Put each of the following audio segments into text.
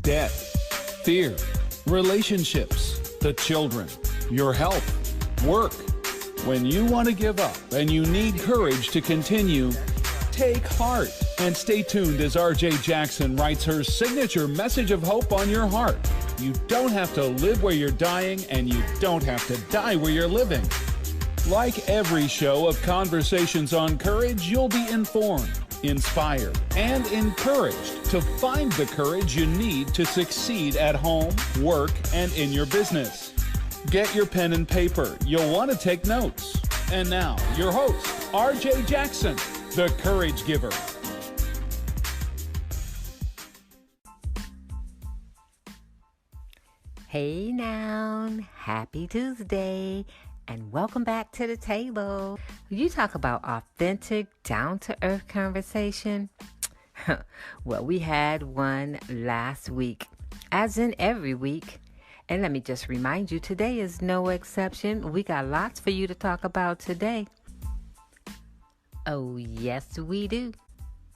debt, fear, relationships, the children, your health, work. When you want to give up and you need courage to continue, take heart and stay tuned as RJ Jackson writes her signature message of hope on your heart. You don't have to live where you're dying, and you don't have to die where you're living. Like every show of Conversations on Courage, you'll be informed, inspired, and encouraged to find the courage you need to succeed at home, work, and in your business. Get your pen and paper. You'll want to take notes. And now, your host, RJ Jackson, the Courage Giver. Hey now, happy Tuesday, and welcome back to the table. You talk about authentic, down-to-earth conversation. Well, we had one last week, as in every week. And let me just remind you, today is no exception. We got lots for you to talk about today. Oh, yes, we do.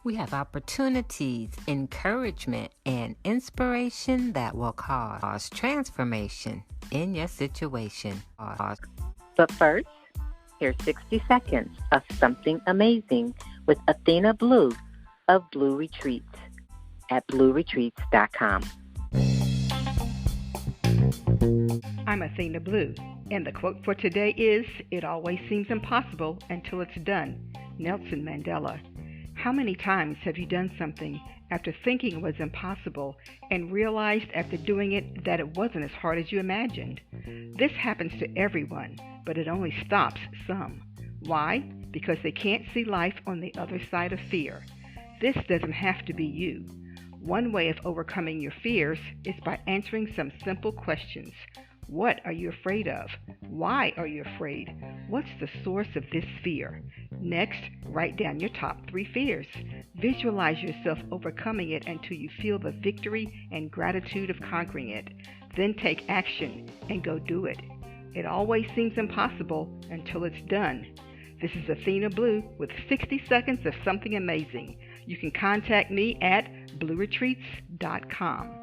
We have opportunities, encouragement, and inspiration that will cause transformation in your situation. But first, here's 60 seconds of something amazing with Athena Blue of Blue Retreats at blueretreats.com. I'm Athena Blue, and the quote for today is, "It always seems impossible until it's done." Nelson Mandela. How many times have you done something after thinking it was impossible and realized after doing it that it wasn't as hard as you imagined? This happens to everyone, but it only stops some. Why? Because they can't see life on the other side of fear. This doesn't have to be you. One way of overcoming your fears is by answering some simple questions. What are you afraid of? Why are you afraid? What's the source of this fear? Next, write down your top 3 fears. Visualize yourself overcoming it until you feel the victory and gratitude of conquering it. Then take action and go do it. It always seems impossible until it's done. This is Athena Blue with 60 seconds of something amazing. You can contact me at blueretreats.com.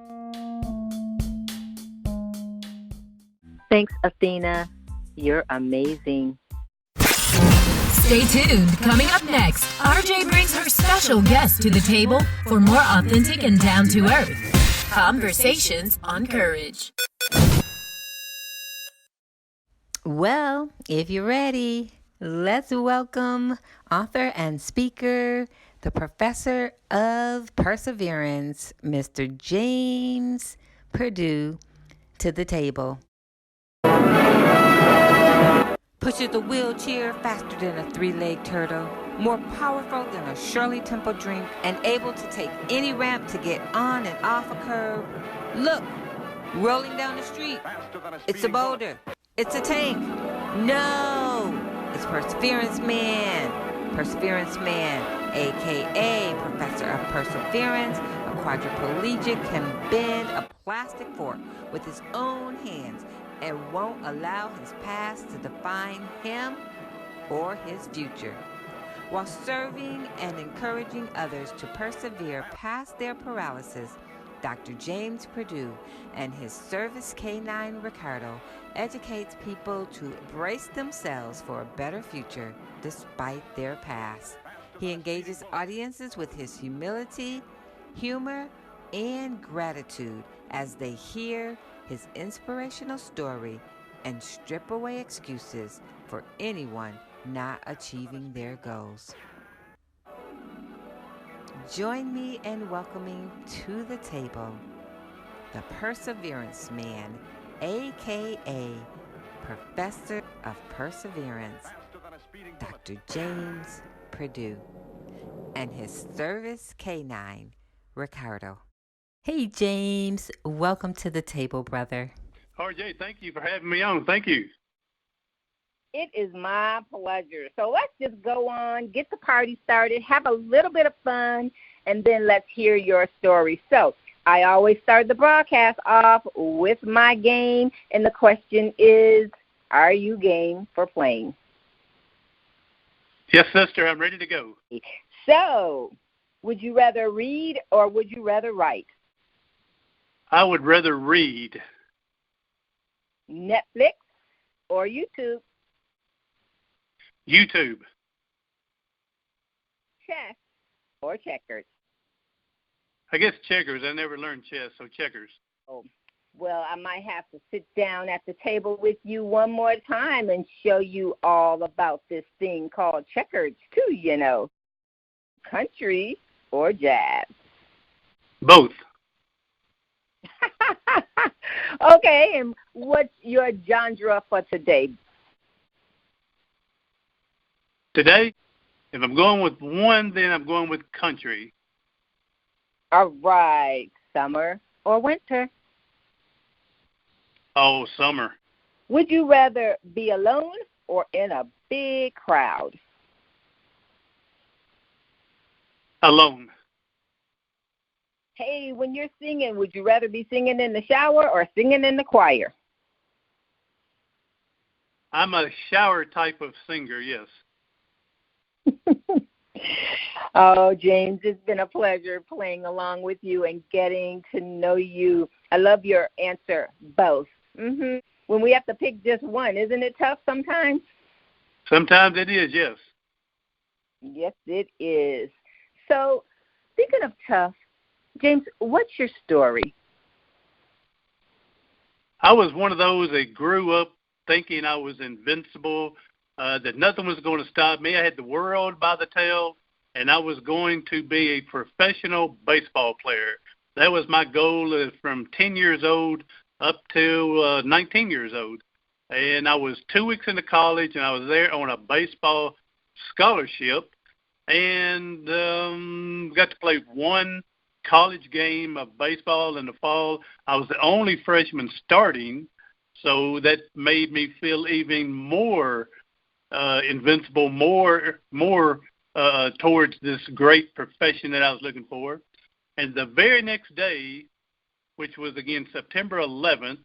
Thanks, Athena. You're amazing. Stay tuned. Coming up next, RJ brings her special guest to the table for more authentic and down-to-earth conversations on courage. Well, if you're ready, let's welcome author and speaker, the professor of perseverance, Mr. James Perdue, to the table. Pushes a wheelchair faster than a 3-legged turtle, more powerful than a Shirley Temple drink, and able to take any ramp to get on and off a curb. Look, rolling down the street. It's a boulder. It's a tank. No, it's Perseverance Man. Perseverance Man, a.k.a. Professor of Perseverance, a quadriplegic, can bend a plastic fork with his own hands and won't allow his past to define him or his future. While serving and encouraging others to persevere past their paralysis, Dr. James Perdue and his service canine Ricardo educates people to brace themselves for a better future despite their past. He engages audiences with his humility, humor, and gratitude as they hear his inspirational story and strip away excuses for anyone not achieving their goals. Join me in welcoming to the table the Perseverance Man, a.k.a. Professor of Perseverance, Dr. James Perdue, and his service canine, Ricardo. Hey, James. Welcome to the table, brother. RJ, thank you for having me on. Thank you. It is my pleasure. So let's just go on, get the party started, have a little bit of fun, and then let's hear your story. So I always start the broadcast off with my game, and the question is, are you game for playing? Yes, sister, I'm ready to go. So, would you rather read or would you rather write? I would rather read. Netflix or YouTube? YouTube. Chess or checkers? I guess checkers. I never learned chess, so checkers. Oh, well, I might have to sit down at the table with you one more time and show you all about this thing called checkers, too, you know. Country or jazz? Both. Okay, and what's your genre for today? Today, if I'm going with one, then I'm going with country. All right, summer or winter? Oh, summer. Would you rather be alone or in a big crowd? Alone. Hey, when you're singing, would you rather be singing in the shower or singing in the choir? I'm a shower type of singer, yes. Oh, James, it's been a pleasure playing along with you and getting to know you. I love your answer, both. When we have to pick just one, isn't it tough sometimes? Sometimes it is, yes. Yes, it is. So, thinking of tough, James, what's your story? I was one of those that grew up thinking I was invincible, that nothing was going to stop me. I had the world by the tail, and I was going to be a professional baseball player. That was my goal from 10 years old up to 19 years old. And I was 2 weeks into college, and I was there on a baseball scholarship and got to play one college game of baseball in the fall. I was the only freshman starting, so that made me feel even more invincible, more towards this great profession that I was looking for. And the very next day, which was, again, September 11th,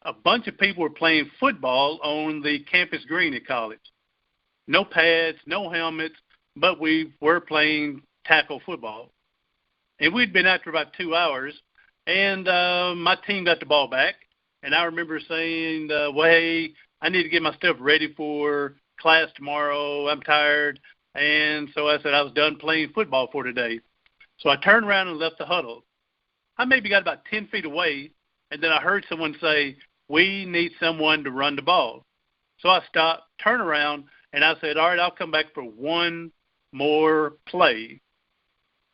a bunch of people were playing football on the campus green at college. No pads, no helmets, but we were playing tackle football. And we'd been out for about 2 hours, and my team got the ball back. And I remember saying, well, hey, I need to get my stuff ready for class tomorrow. I'm tired. And so I said I was done playing football for today. So I turned around and left the huddle. I maybe got about 10 feet away, and then I heard someone say, we need someone to run the ball. So I stopped, turned around, and I said, all right, I'll come back for one more play.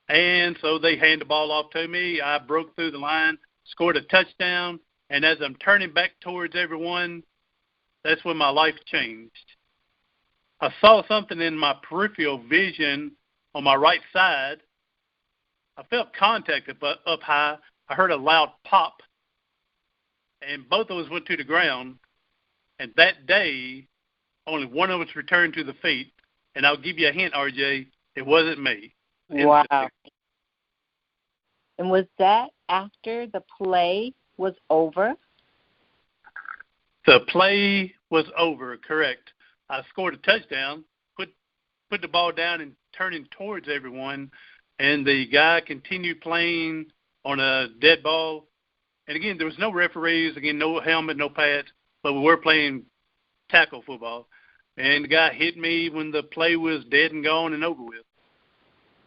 And so they handed the ball off to me. I broke through the line, scored a touchdown, and as I'm turning back towards everyone, that's when my life changed. I saw something in my peripheral vision on my right side. I felt contact up high. I heard a loud pop, and both of us went to the ground. And that day, only one of us returned to the feet. And I'll give you a hint, RJ, it wasn't me. Wow. And was that after the play was over? The play was over, correct. I scored a touchdown, put the ball down and turning towards everyone, and the guy continued playing on a dead ball. And, again, there was no referees, again, no helmet, no pads, but we were playing tackle football. And the guy hit me when the play was dead and gone and over with.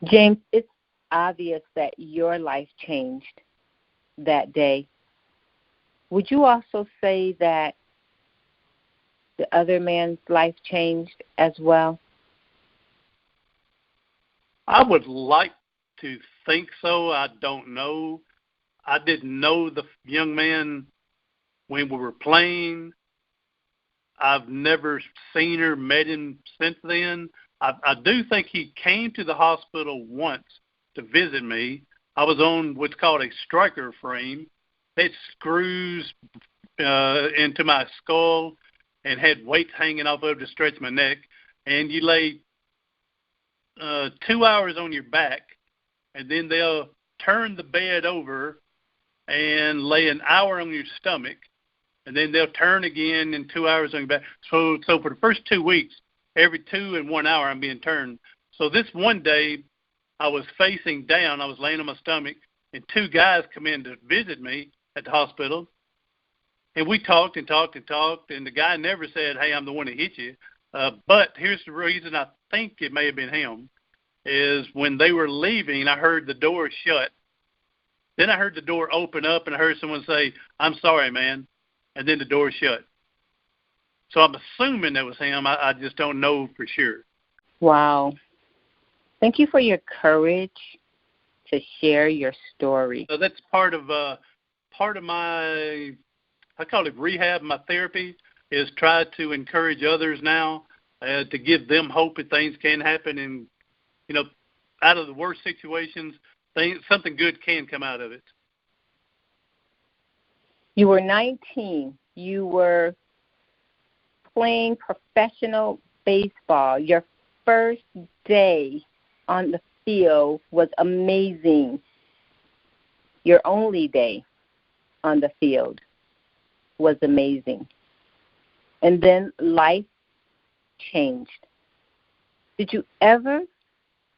James, it's obvious that your life changed that day. Would you also say that the other man's life changed as well? I would like to think so. I don't know. I didn't know the young man when we were playing. I've never seen or met him since then. I do think he came to the hospital once to visit me. I was on what's called a striker frame. It screws into my skull and had weights hanging off of it to stretch my neck. And you lay 2 hours on your back, and then they'll turn the bed over and lay an hour on your stomach, and then they'll turn again in 2 hours on your back. So for the first 2 weeks, every 2 and 1 hour I'm being turned. So this one day I was facing down. I was laying on my stomach, and two guys come in to visit me at the hospital. And we talked and talked and talked, and the guy never said, hey, I'm the one that hit you. But here's the reason I think it may have been him, is when they were leaving, I heard the door shut. Then I heard the door open up, and I heard someone say, I'm sorry, man, and then the door shut. So I'm assuming that was him. I just don't know for sure. Wow. Thank you for your courage to share your story. So that's part of my, I call it rehab, my therapy, is try to encourage others now to give them hope that things can happen. And, out of the worst situations, something good can come out of it. You were 19. You were playing professional baseball. Your first day on the field was amazing. Your only day on the field was amazing. And then life changed. Did you ever,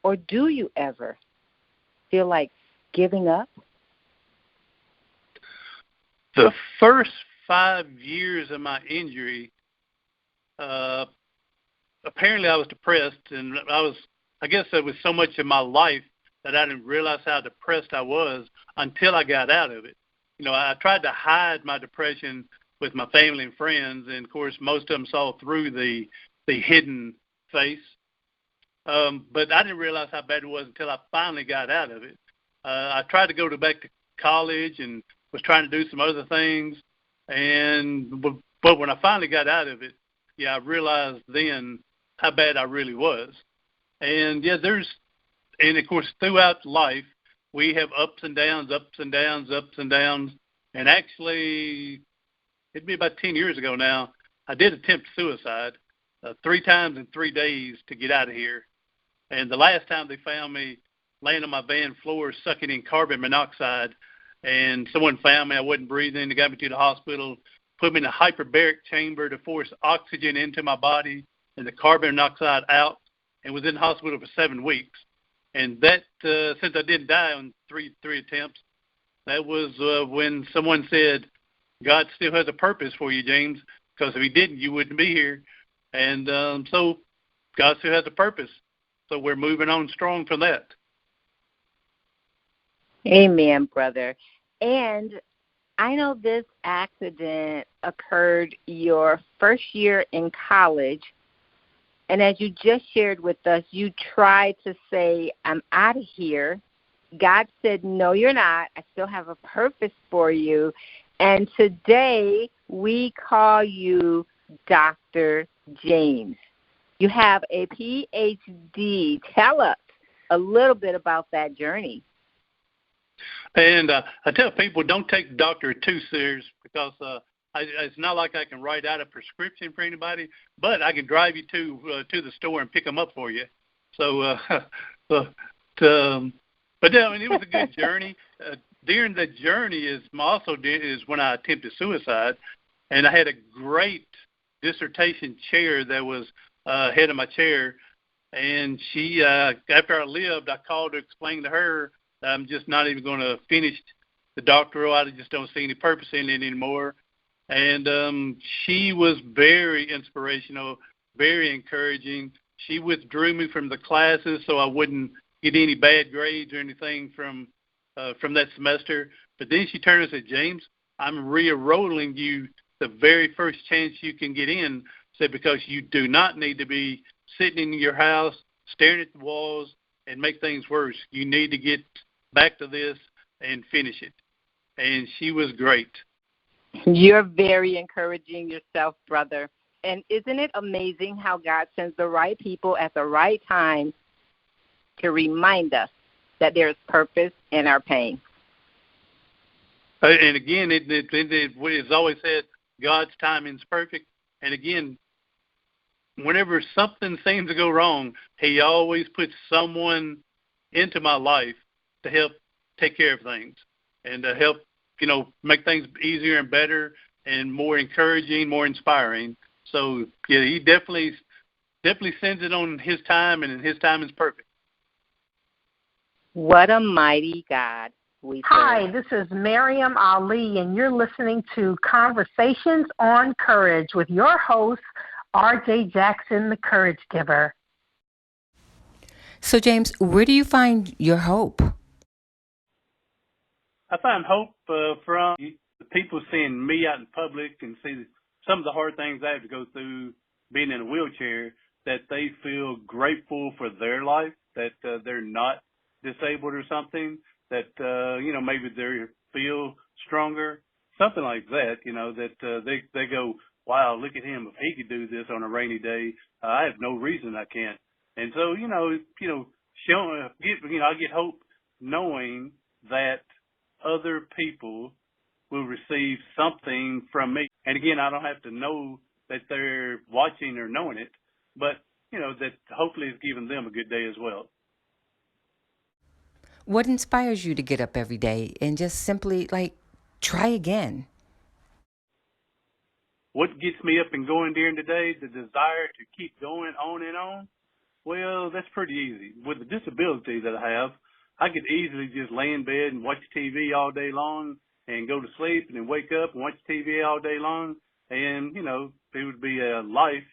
or do you ever, feel like giving up? The first 5 years of my injury, apparently I was depressed, and I guess there was so much of my life that I didn't realize how depressed I was until I got out of it. I tried to hide my depression with my family and friends, and of course most of them saw through the hidden face. But I didn't realize how bad it was until I finally got out of it. I tried to go back to college and was trying to do some other things, but when I finally got out of it, I realized then how bad I really was. And and of course throughout life we have ups and downs. And actually, it'd be about 10 years ago now, I did attempt suicide 3 times in 3 days to get out of here. And the last time they found me laying on my van floor sucking in carbon monoxide, and someone found me, I wasn't breathing. They got me to the hospital, put me in a hyperbaric chamber to force oxygen into my body and the carbon monoxide out, and was in the hospital for 7 weeks. And that, since I didn't die on three attempts, that was when someone said, God still has a purpose for you, James, because if he didn't, you wouldn't be here. And so God still has a purpose. So we're moving on strong from that. Amen, brother. And I know this accident occurred your first year in college. And as you just shared with us, you tried to say, I'm out of here. God said, no, you're not. I still have a purpose for you. And today we call you Dr. James. You have a PhD. Tell us a little bit about that journey. And I tell people, don't take doctor too serious, because it's not like I can write out a prescription for anybody, but I can drive you to the store and pick them up for you. So, but I mean, it was a good journey. During the journey is when I attempted suicide, and I had a great dissertation chair that was head of my chair, and she, after I lived, I called to explain to her that I'm just not even going to finish the doctoral. I just don't see any purpose in it anymore. And she was very inspirational, very encouraging. She withdrew me from the classes so I wouldn't get any bad grades or anything from that semester. But then she turned and said, James, I'm re-enrolling you the very first chance you can get in, said, because you do not need to be sitting in your house staring at the walls and make things worse. You need to get back to this and finish it. And she was great. You're very encouraging yourself, brother. And isn't it amazing how God sends the right people at the right time to remind us that there's purpose in our pain? And again, it's always said, God's timing is perfect. And again, whenever something seems to go wrong, he always puts someone into my life to help take care of things and to help, make things easier and better and more encouraging, more inspiring. So, yeah, he definitely sends it on his time, and his time is perfect. What a mighty God Hi, this is Miriam Ali, and you're listening to Conversations on Courage with your host, R.J. Jackson, the Courage Giver. So, James, where do you find your hope? I find hope from the people seeing me out in public and see some of the hard things I have to go through being in a wheelchair, that they feel grateful for their life, that they're not disabled or something, that, maybe they feel stronger, something like that, that they go, wow, look at him. If he could do this on a rainy day, I have no reason I can't. And so, I get hope knowing that other people will receive something from me. And again, I don't have to know that they're watching or knowing it, but, that hopefully it's giving them a good day as well. What inspires you to get up every day and just simply, try again? What gets me up and going during the day, the desire to keep going on and on? Well, that's pretty easy. With the disability that I have, I could easily just lay in bed and watch TV all day long and go to sleep and then wake up and watch TV all day long. And, it would be a life,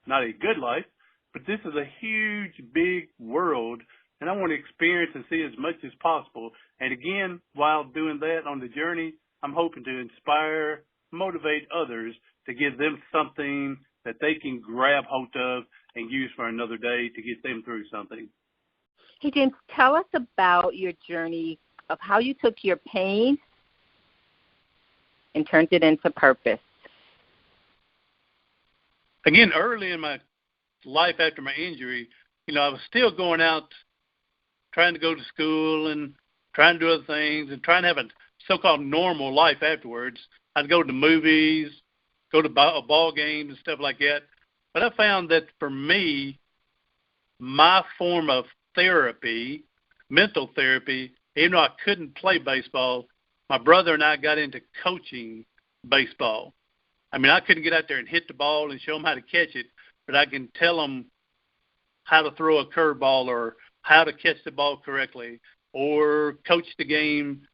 not a good life, but this is a huge, big world, and I want to experience and see as much as possible. And again, while doing that on the journey, I'm hoping to inspire, motivate others to give them something that they can grab hold of and use for another day to get them through something. Hey, James, tell us about your journey of how you took your pain and turned it into purpose. Again, early in my life after my injury, I was still going out trying to go to school and trying to do other things and trying to have a so-called normal life afterwards. I'd go to movies, go to ball games and stuff like that. But I found that for me, my form of therapy, mental therapy, even though I couldn't play baseball, my brother and I got into coaching baseball. I mean, I couldn't get out there and hit the ball and show them how to catch it, but I can tell them how to throw a curveball or how to catch the ball correctly or coach the game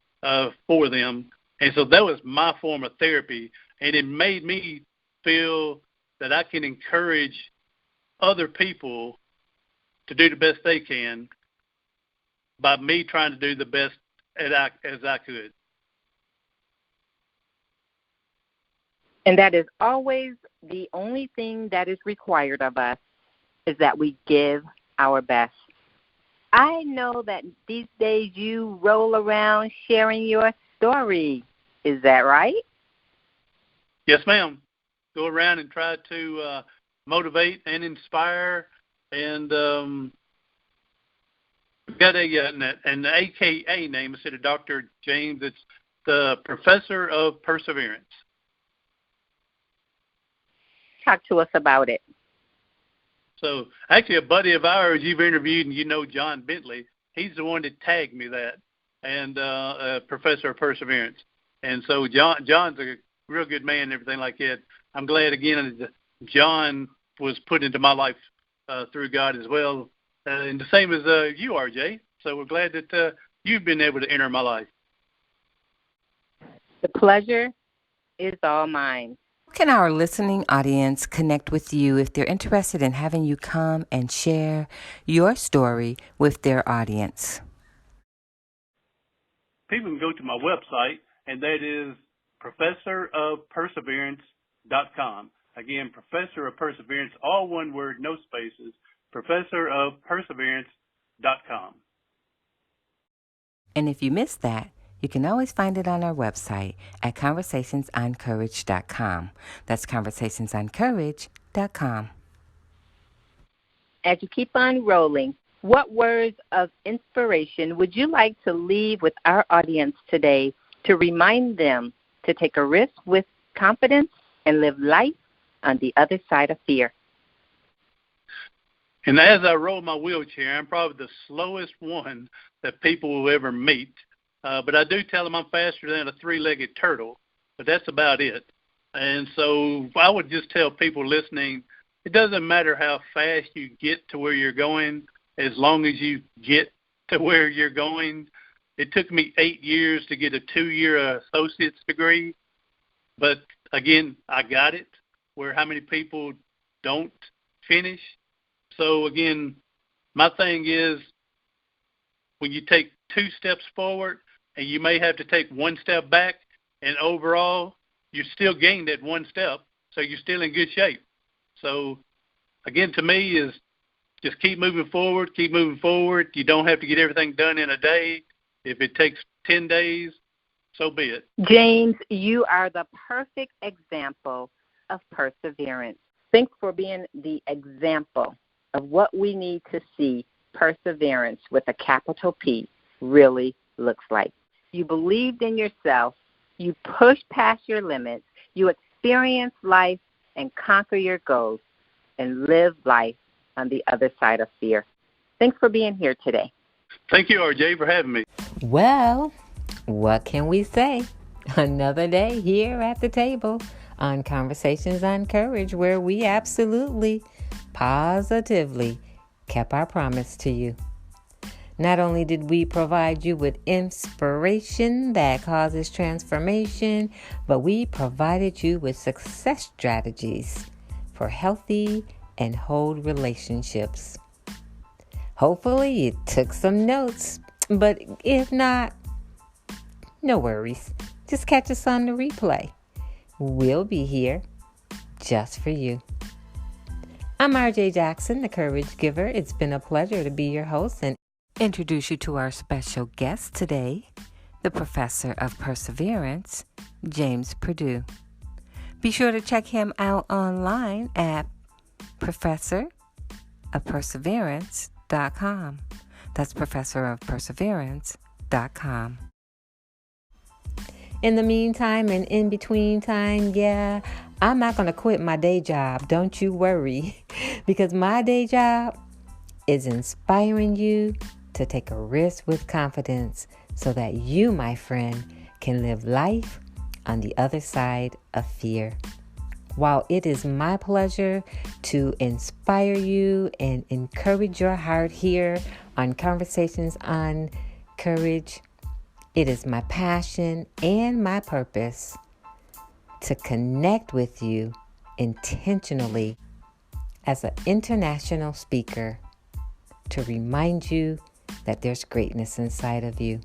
for them. And so that was my form of therapy, and it made me feel that I can encourage other people to do the best they can by me trying to do the best as I could. And that is always the only thing that is required of us, is that we give our best. I know that these days you roll around sharing your story. Is that right? Yes, ma'am. Go around and try to motivate and inspire. And got an AKA name instead of Dr. James. It's the Professor of Perseverance. Talk to us about it. So actually a buddy of ours you've interviewed, and John Bentley, he's the one that tagged me that, and Professor of Perseverance. And so John's a real good man and everything like that. I'm glad, again, that John was put into my life through God as well, and the same as you, RJ. So we're glad that you've been able to enter my life. The pleasure is all mine. How can our listening audience connect with you if they're interested in having you come and share your story with their audience? People can go to my website, and that is professorofperseverance.com. Again, Professor of Perseverance, all one word, no spaces, professorofperseverance.com. And if you missed that, you can always find it on our website at conversationsoncourage.com. That's conversationsoncourage.com. As you keep on rolling, what words of inspiration would you like to leave with our audience today to remind them to take a risk with confidence and live life on the other side of fear? And as I roll my wheelchair, I'm probably the slowest one that people will ever meet. But I do tell them I'm faster than a three-legged turtle, but that's about it. And so I would just tell people listening, it doesn't matter how fast you get to where you're going, as long as you get to where you're going, It took me 8 years to get a 2-year associate's degree. But, again, I got it, where how many people don't finish. So, again, my thing is when you take 2 steps forward and you may have to take 1 step back, and overall you still gained that 1 step, so you're still in good shape. So, again, to me is just keep moving forward, keep moving forward. You don't have to get everything done in a day. If it takes 10 days, so be it. James, you are the perfect example of perseverance. Thanks for being the example of what we need to see perseverance with a capital P really looks like. You believed in yourself, you pushed past your limits, you experienced life and conquer your goals and live life on the other side of fear. Thanks for being here today. Thank you, RJ, for having me. Well, what can we say? Another day here at the table on Conversations on Courage, where we absolutely, positively kept our promise to you. Not only did we provide you with inspiration that causes transformation, but we provided you with success strategies for healthy and whole relationships. Hopefully you took some notes, but if not, no worries. Just catch us on the replay. We'll be here just for you. I'm RJ Jackson, the Courage Giver. It's been a pleasure to be your host and introduce you to our special guest today, the Professor of Perseverance, James Perdue. Be sure to check him out online at professorofperseverance.com. That's professorofperseverance.com. In the meantime and in between time, I'm not going to quit my day job. Don't you worry. Because my day job is inspiring you to take a risk with confidence so that you, my friend, can live life on the other side of fear. While it is my pleasure to inspire you and encourage your heart here on Conversations on Courage, it is my passion and my purpose to connect with you intentionally as an international speaker to remind you that there's greatness inside of you.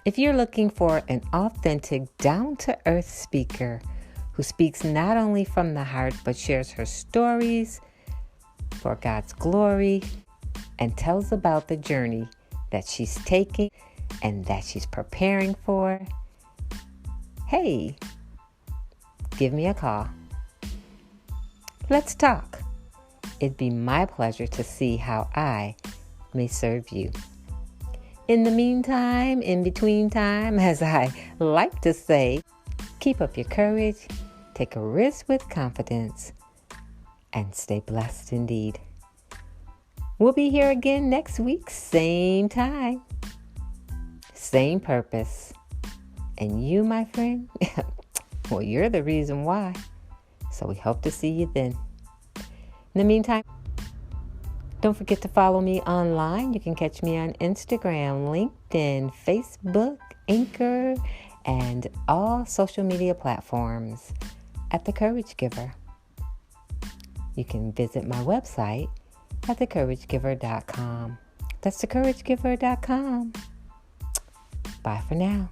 If you're looking for an authentic, down-to-earth speaker who speaks not only from the heart but shares her stories for God's glory and tells about the journey that she's taking and that she's preparing for, hey, give me a call. Let's talk. It'd be my pleasure to see how I may serve you. In the meantime, in between time, as I like to say, keep up your courage, take a risk with confidence, and stay blessed indeed. We'll be here again next week, same time, same purpose. And you, my friend, well, you're the reason why. So we hope to see you then. In the meantime, don't forget to follow me online. You can catch me on Instagram, LinkedIn, Facebook, Anchor, and all social media platforms at The Courage Giver. You can visit my website at thecouragegiver.com. That's thecouragegiver.com. Bye for now.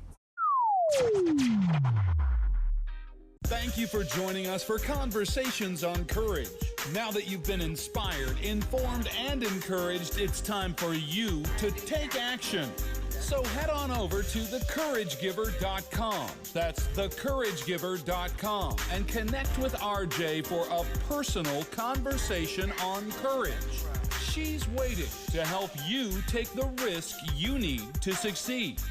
Thank you for joining us for Conversations on Courage. Now that you've been inspired, informed, and encouraged, it's time for you to take action. So head on over to thecouragegiver.com. That's thecouragegiver.com and connect with RJ for a personal conversation on courage. She's waiting to help you take the risk you need to succeed.